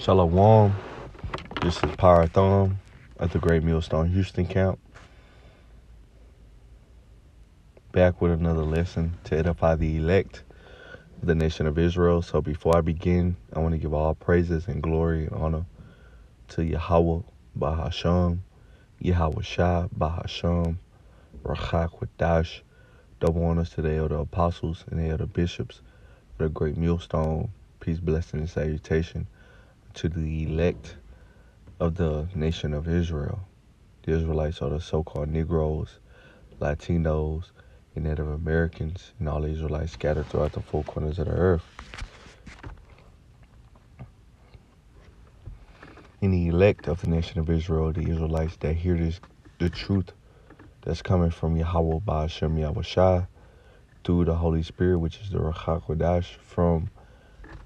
Shalom. This is Parathon at the Great Millstone Houston Camp. Back with another lesson to edify the elect of the nation of Israel. So before I begin, I want to give all praises and glory and honor to Yahweh Bahasham, Yahweh Shah Bahasham, Rachak Wadash. Double honors to the elder apostles and the elder bishops of the Great Millstone. Peace, blessing, and salutation to the elect of the nation of Israel. The Israelites are the so-called Negroes, Latinos, and Native Americans, and all the Israelites scattered throughout the four corners of the earth. And the elect of the nation of Israel, the Israelites that hear the truth that's coming from Yahweh Ba'ashem Yahweh Shai through the Holy Spirit, which is the Ruach HaKodesh, from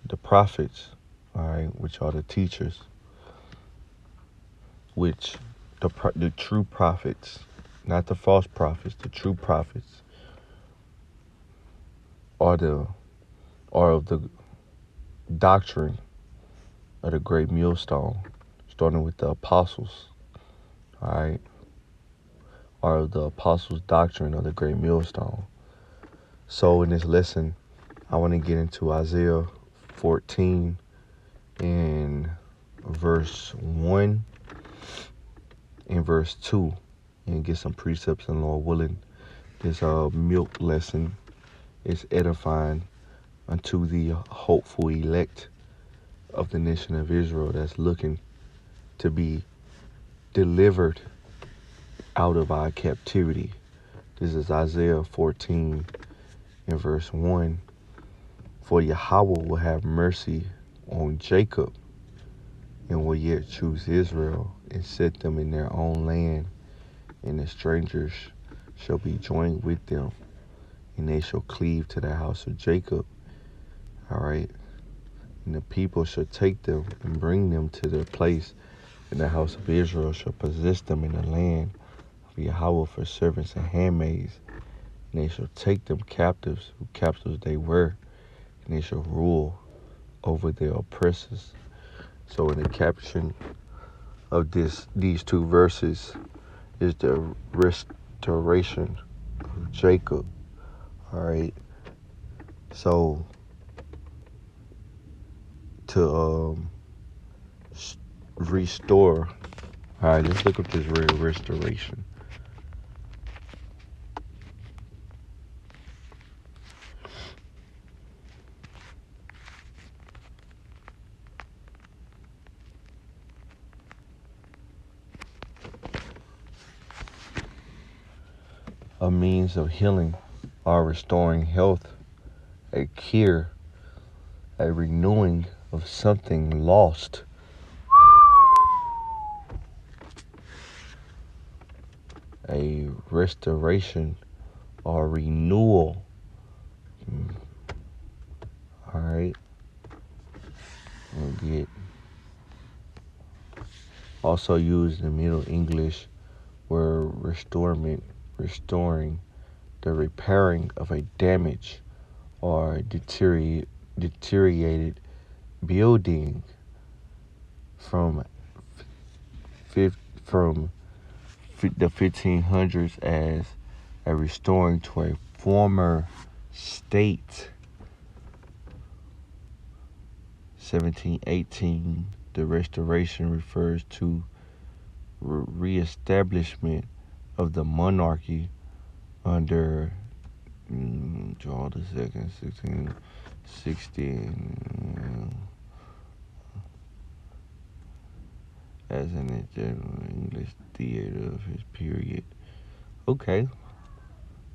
the prophets, all right, which are the teachers, which the true prophets, not the false prophets, the true prophets are of the doctrine of the Great Millstone, starting with the apostles, all right, are of the apostles' doctrine of the Great Millstone. So in this lesson, I want to get into Isaiah 14 and verse 1 and verse 2 and get some precepts, and Lord willing, this milk lesson is edifying unto the hopeful elect of the nation of Israel that's looking to be delivered out of our captivity. This is Isaiah 14 and verse 1. For Yahweh will have mercy on Jacob and will yet choose Israel and set them in their own land, and the strangers shall be joined with them, and they shall cleave to the house of Jacob. All right. And the people shall take them and bring them to their place, and the house of Israel shall possess them in the land of Yahweh for servants and handmaids. And they shall take them captives, who captives they were, and they shall rule over their oppressors. So in the caption of these two verses is the restoration of Jacob. All right. So to restore. All right, let's look up this word restoration. A means of healing or restoring health, a cure, a renewing of something lost. A restoration or renewal. All right. We'll get also used in Middle English word restoring, the repairing of a damaged or deteriorated building from the 1500s as a restoring to a former state. 1718, the restoration refers to reestablishment of the monarchy under 1616 as in the general English theater of his period. Okay,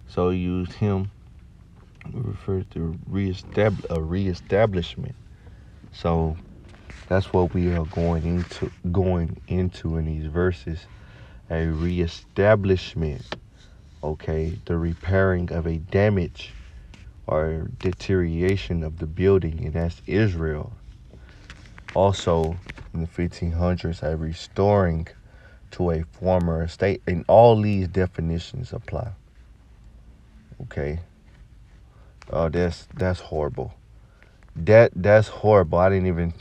so he used him, refers to reestablishment. So that's what we are going into in these verses, a reestablishment. Okay, the repairing of a damage or deterioration of the building, and that's Israel. Also, in the 1500s, a restoring to a former state, and all these definitions apply. Okay, that's horrible. That's horrible. I didn't even.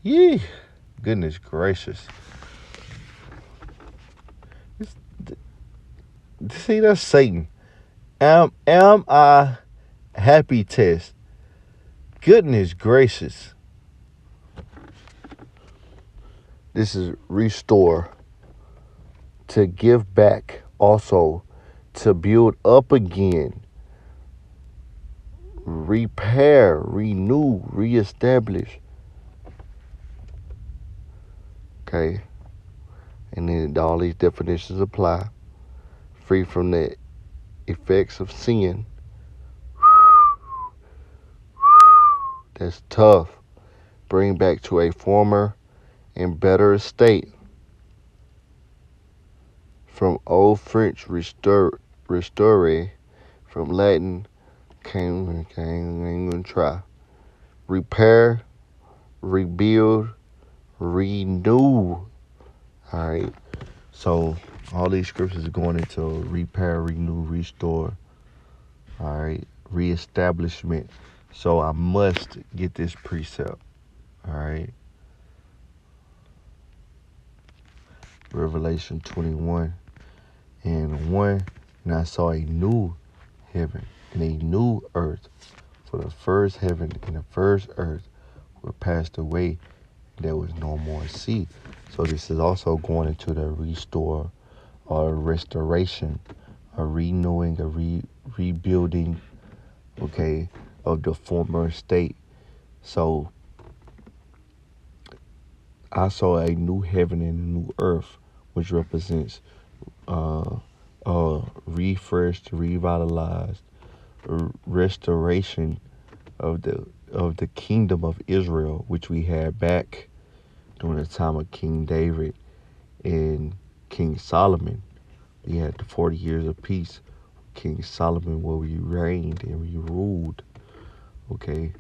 Yee. Goodness gracious. See, that's Satan. Am I happy test? Goodness gracious. This is restore, to give back, also to build up again, repair, renew, reestablish. Okay, and then all these definitions apply. Free from the effects of sin. That's tough. Bring back to a former and better state. From Old French restore, from Latin can't even try. Repair, rebuild, renew. Alright. So all these scriptures are going into repair, renew, restore. Alright. Reestablishment. So I must get this precept. Alright. Revelation 21 and 1. And I saw a new heaven and a new earth. For the first heaven and the first earth were passed away, and there was no more sea. So this is also going into the restore or restoration, a renewing, a rebuilding, okay, of the former state. So I saw a new heaven and a new earth, which represents refreshed, revitalized, restoration of the kingdom of Israel, which we had back during the time of King David and King Solomon. We had the 40 years of peace. King Solomon, where we reigned and we ruled. Okay.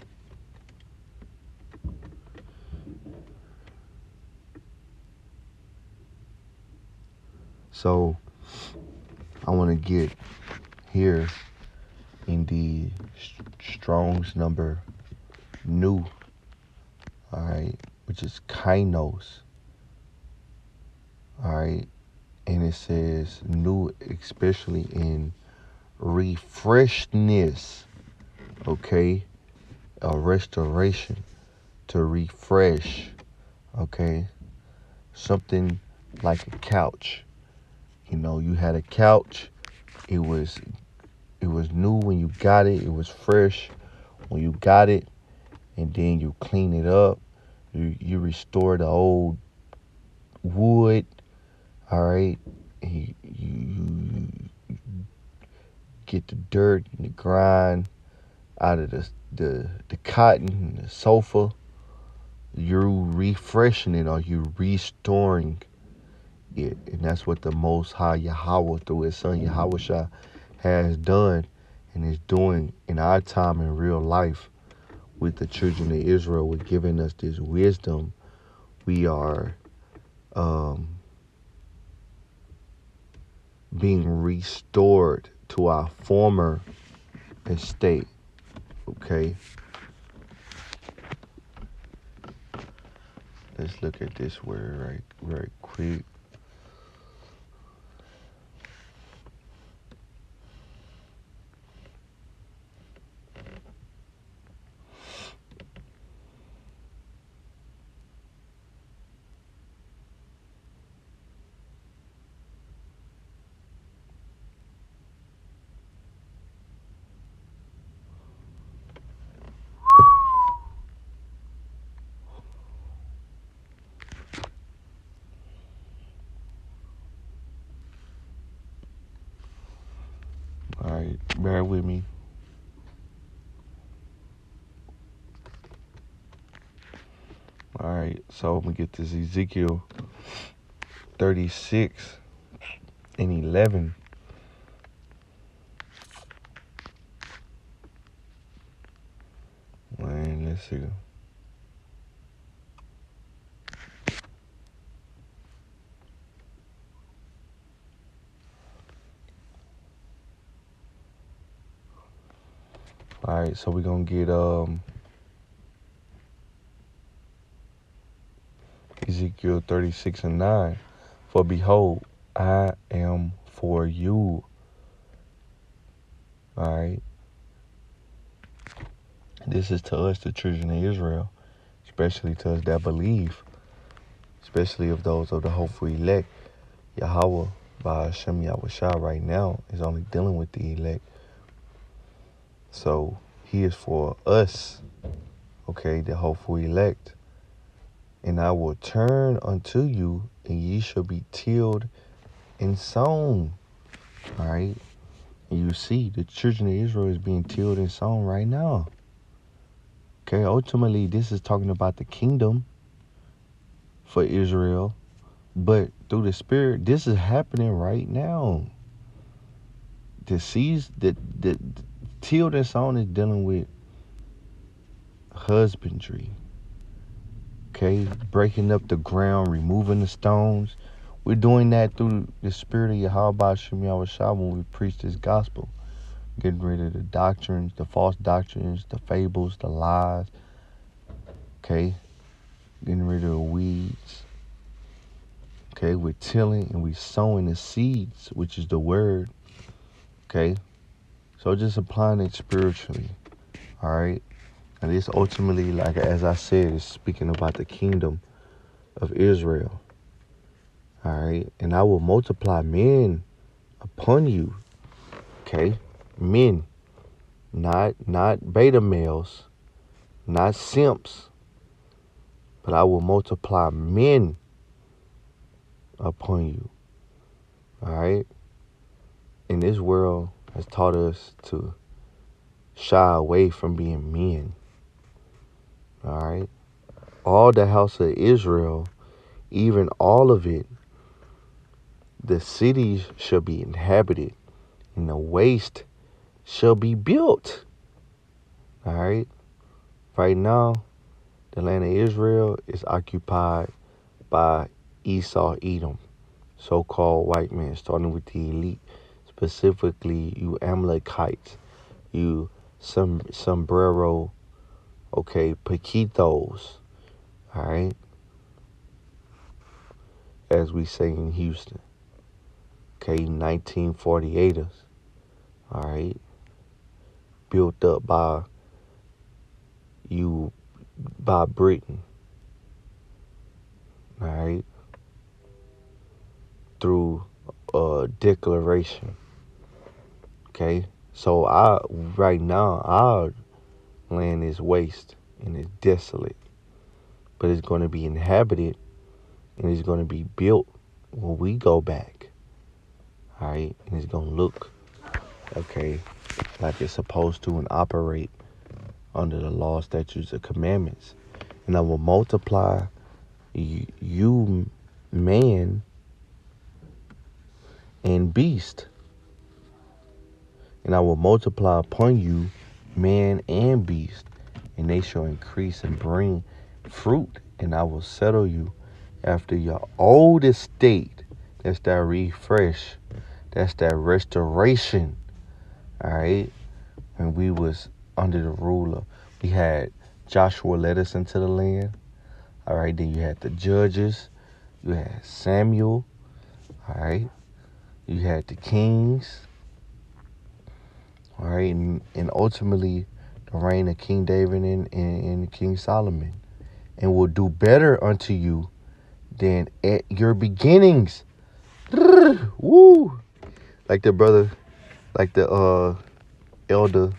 So I want to get here in the Strong's number new, all right, which is kainos, all right, and it says new, especially in refreshness, okay, a restoration, to refresh, okay, something like a couch. You know, you had a couch, it was new when you got it, it was fresh when you got it, and then you clean it up, you restore the old wood, all right, and you get the dirt and the grind out of the cotton and the sofa. You're refreshing it, or you restoring it, and that's what the Most High Yahweh through His Son Yahweh has done and is doing in our time in real life with the children of Israel. With giving us this wisdom, we are being restored to our former estate. Okay, let's look at this word right quick. All right, bear with me. All right, so I'm gonna get this Ezekiel 36 and 11. And let's see. All right, so we're gonna get Ezekiel 36:9. For behold, I am for you. All right. This is to us, the children of Israel, especially to us that believe, especially of those of the hopeful elect. Yahweh, by Hashem Yahushua right now, is only dealing with the elect. So he is for us, okay, the hopeful elect. And I will turn unto you, and ye shall be tilled and sown. All right. And you see, the children of Israel is being tilled and sown right now. Okay, ultimately, this is talking about the kingdom for Israel. But through the Spirit, this is happening right now. The seeds, the tilled and sown is dealing with husbandry. Okay, breaking up the ground, removing the stones. We're doing that through the Spirit of Yahweh Shem Yahushua when we preach this gospel. Getting rid of the doctrines, the false doctrines, the fables, the lies. Okay, getting rid of the weeds. Okay, we're tilling and we're sowing the seeds, which is the word. Okay, so just applying it spiritually. All right, and this ultimately, like as I said, is speaking about the kingdom of Israel. All right, and I will multiply men upon you. Okay, men, not beta males, not simps, but I will multiply men upon you. All right, and this world has taught us to shy away from being men. All right, all the house of Israel, even all of it, the cities shall be inhabited, and the waste shall be built. All right. Right now, the land of Israel is occupied by Esau, Edom, so-called white men, starting with the elite, specifically you Amalekites, you sombrero, okay, Paquitos, all right, as we say in Houston, okay, 1948ers, all right, built up by Britain, all right, through a declaration, okay. So right now, our land is waste and it's desolate, but it's going to be inhabited and it's going to be built when we go back, all right, and it's going to look, okay, like it's supposed to and operate under the law, statutes, and commandments. And I will multiply you man and beast. And I will multiply upon you man and beast, and they shall increase and bring fruit, and I will settle you after your old estate. That's that refresh. That's that restoration. All right. When we was under the ruler, we had Joshua led us into the land. All right. Then you had the judges. You had Samuel. All right. You had the kings. All right. And ultimately, the reign of King David and King Solomon. And will do better unto you than at your beginnings. Woo! Like the brother, like the elder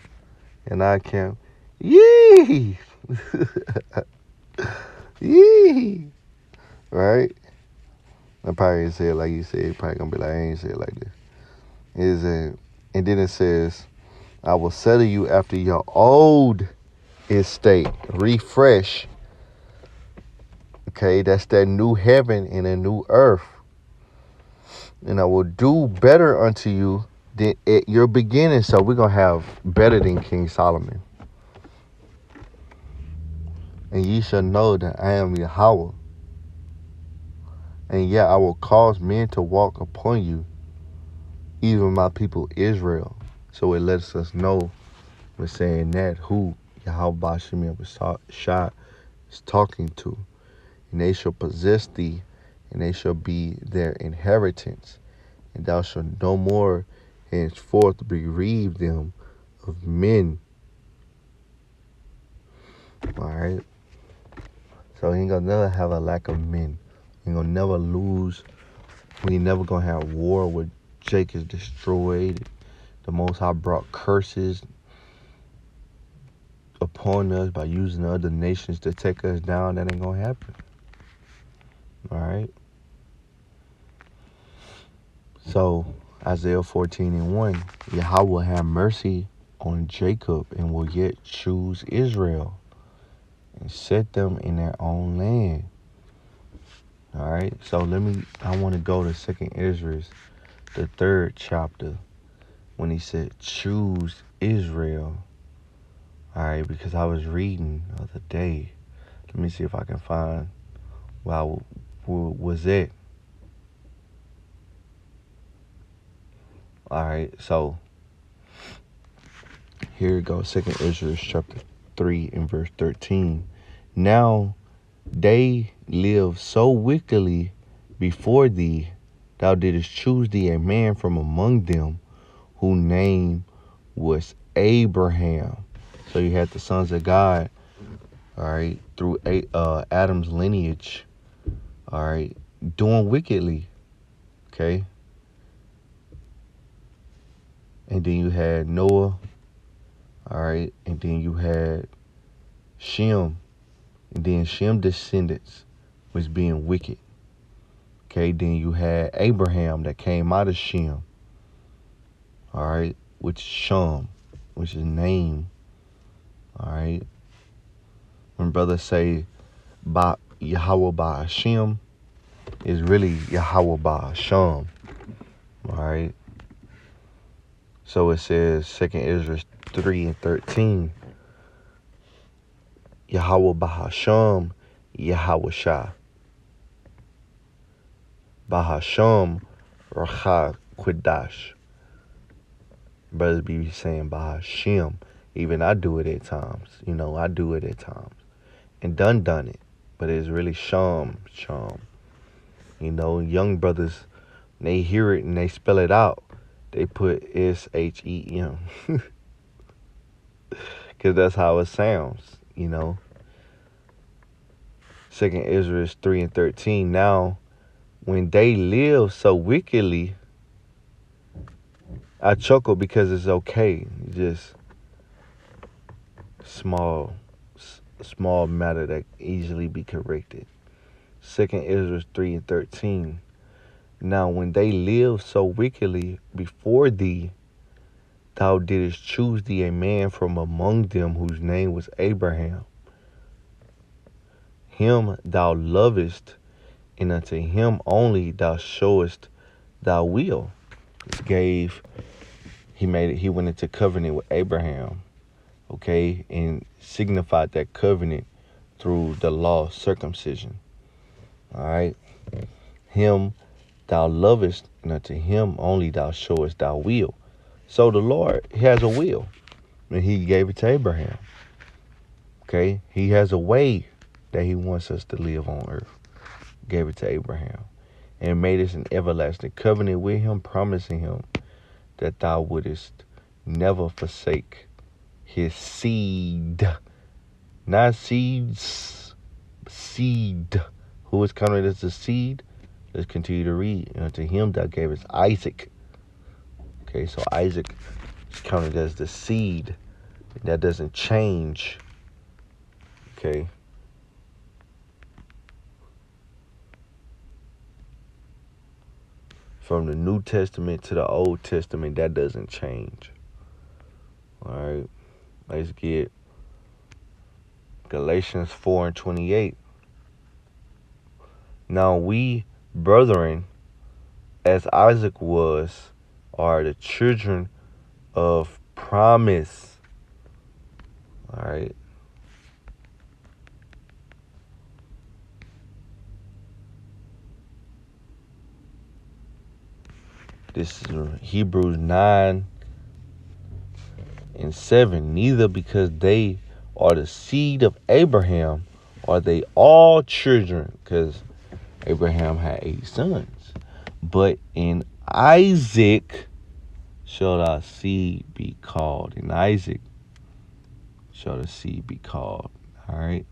and I camp. Yee! Yee! Right? I probably ain't say it like you said. Probably gonna be like, I ain't say it like this. And then it says, I will settle you after your old estate. Refresh. Okay, that's that new heaven and a new earth. And I will do better unto you than at your beginning. So we're going to have better than King Solomon. And ye shall know that I am Yahweh. And yet I will cause men to walk upon you, even my people Israel. So it lets us know, we're saying that, who Yahweh Bashim Shah is talking to. and they shall possess thee, and they shall be their inheritance. And thou shalt no more henceforth bereave them of men. Alright? So he ain't gonna never have a lack of men. He ain't gonna never lose. We ain't never gonna have war where Jacob destroyed. The Most High brought curses upon us by using other nations to take us down. That ain't gonna happen. Alright? So, Isaiah 14:1, Yahweh will have mercy on Jacob and will yet choose Israel and set them in their own land. Alright, so I want to go to 2nd Ezra, the 3rd chapter, when he said choose Israel. Alright, because I was reading the other day. Let me see if I can find where was it. Alright, so here it goes, 2nd Ezra chapter 3 and verse 13. Now they live so wickedly before thee, thou didst choose thee a man from among them, whose name was Abraham. So you had the sons of God, all right, through Adam's lineage, all right, doing wickedly, okay? And then you had Noah, all right, and then you had Shem, and then Shem descendants was being wicked. Okay, then you had Abraham that came out of Shem, all right, which is Shem, which is name, all right. When brothers say by Yahweh by Hashem, is really Yahweh by Hashem, all right. So it says 2nd Ezra 3 and 13, Yahweh by Hashem, Yahweh Shah. Bahasham Racha Qudash. Brothers be saying Bahashim. Even I do it at times. I do it at times. And done it. But it's really Sham. Young brothers, they hear it and they spell it out. They put S-H-E-M. Because that's how it sounds, 2nd Ezra 3 and 13. Now, when they live so wickedly, I chuckle because it's okay. Just small matter that easily be corrected. 2nd Ezra 3 and 13. Now when they live so wickedly before thee, thou didst choose thee a man from among them whose name was Abraham. Him thou lovest, and unto him only thou showest thy will. He went into covenant with Abraham, okay, and signified that covenant through the law of circumcision. All right. Him thou lovest, and unto him only thou showest thy will. So the Lord has a will, and he gave it to Abraham. Okay, he has a way that he wants us to live on earth. Gave it to Abraham and made us an everlasting covenant with him, promising him that thou wouldest never forsake his seed. Not seeds, seed. Who is counted as the seed? Let's continue to read. And unto him thou gavest Isaac. Okay, so Isaac is counted as the seed. That doesn't change. Okay. From the New Testament to the Old Testament, that doesn't change. All right. Let's get Galatians 4 and 28. Now we, brethren, as Isaac was, are the children of promise. All right. This is Hebrews 9 and 7. Neither because they are the seed of Abraham Are they all children? Because Abraham had 8 sons. But in Isaac shall thy seed be called. In Isaac shall the seed be called. All right.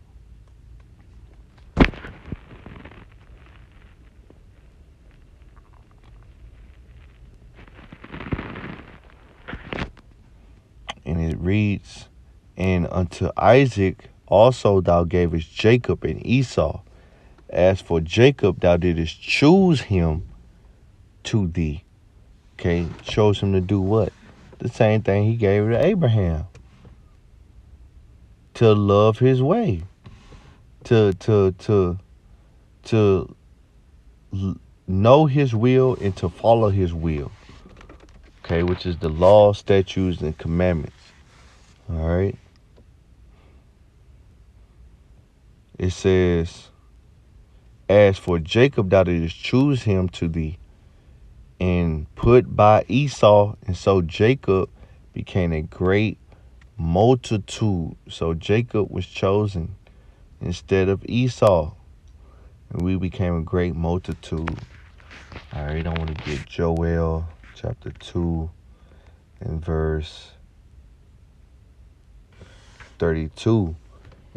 And it reads, and unto Isaac also thou gavest Jacob and Esau. As for Jacob, thou didst choose him to thee. Okay, chose him to do what? The same thing he gave to Abraham. To love his way. To know his will and to follow his will. Okay, which is the law, statutes, and commandments. All right. It says, as for Jacob, thou didst choose him to thee, and put by Esau, and so Jacob became a great multitude. So Jacob was chosen instead of Esau, and we became a great multitude. All right, I want to get Joel chapter 2 and verse 32.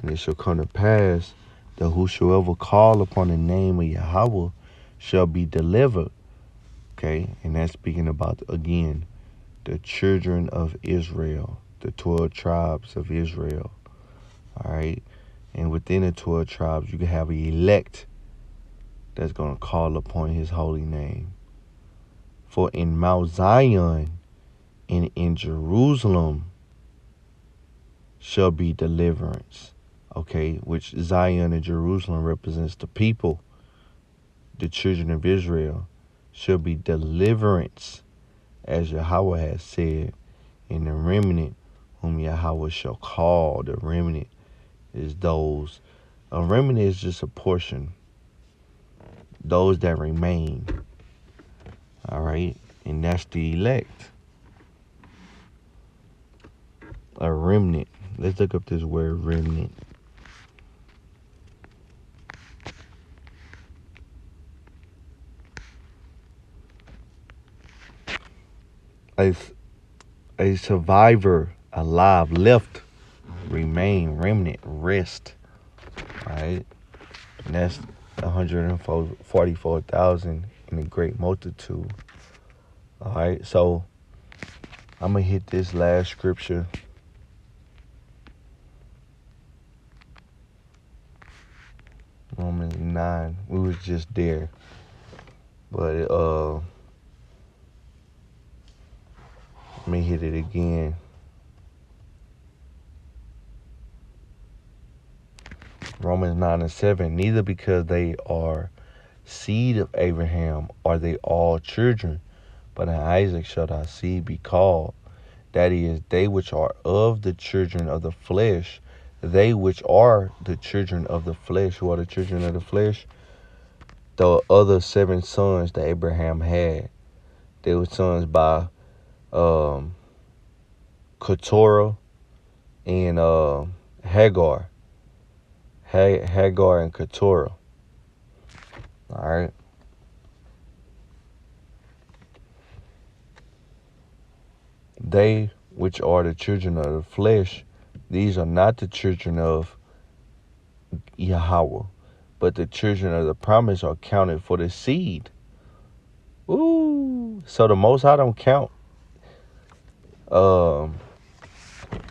And it shall come to pass that whosoever call upon the name of Yahweh shall be delivered. Okay, and that's speaking about, again, the children of Israel, the 12 tribes of Israel. All right, and within the 12 tribes, you can have an elect that's going to call upon his holy name. For in Mount Zion and in Jerusalem shall be deliverance. Okay, which Zion and Jerusalem represents the people, the children of Israel, shall be deliverance, as Yahweh has said, in the remnant whom Yahweh shall call. The remnant is those. A remnant is just a portion. Those that remain. All right, and that's the elect. A remnant. Let's look up this word remnant. A survivor, alive, left, remain, remnant, rest. All right, and that's 144,000 in a great multitude. All right, so I'm gonna hit this last scripture. Romans 9. We was just there, but let me hit it again. Romans 9 and 7. Neither because they are seed of Abraham are they all children, but in Isaac shall thy seed be called. That is, they which are of the children of the flesh, they which are the children of the flesh. Who are the children of the flesh? The other 7 sons that Abraham had. They were sons by Keturah and Hagar. Hagar and Keturah. All right. They which are the children of the flesh, these are not the children of Yahweh, but the children of the promise are counted for the seed. Ooh. So the Most High don't count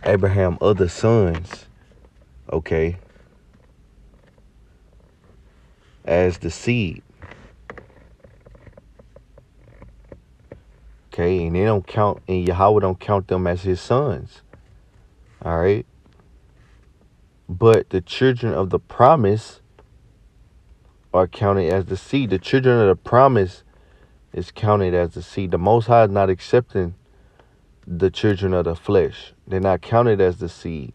Abraham other sons, okay, as the seed. Okay, and they don't count, and Yahweh don't count them as his sons. All right. But the children of the promise are counted as the seed. The children of the promise is counted as the seed. The Most High is not accepting the children of the flesh. They're not counted as the seed.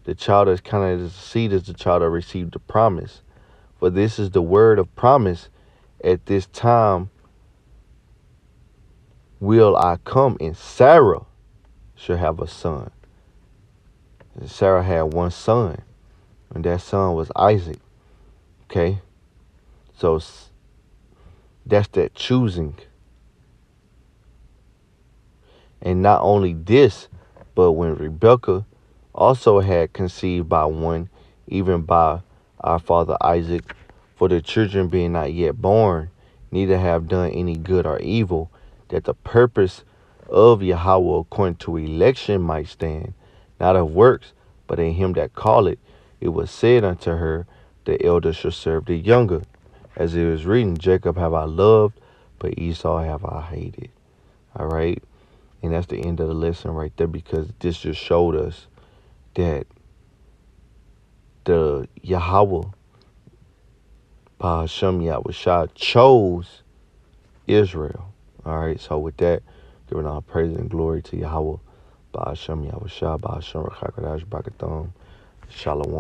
The child that's counted as the seed is the child that received the promise. For this is the word of promise. At this time will I come, and Sarah shall have a son. And Sarah had one son. and that son was Isaac. Okay, so that's that choosing. And not only this, but when Rebekah also had conceived by one, even by our father Isaac, for the children being not yet born, neither have done any good or evil, that the purpose of Yahweh according to election might stand, not of works, but in him that calleth. It was said unto her, the elder shall serve the younger. As it was written, Jacob have I loved, but Esau have I hated. All right. And that's the end of the lesson right there, because this just showed us that the Yahweh, Bahashem Yahushua, chose Israel. All right, so with that, giving all praise and glory to Yahweh, Bahashem Yahushua, Bahashem Rachakadash Bakatham, Shalom.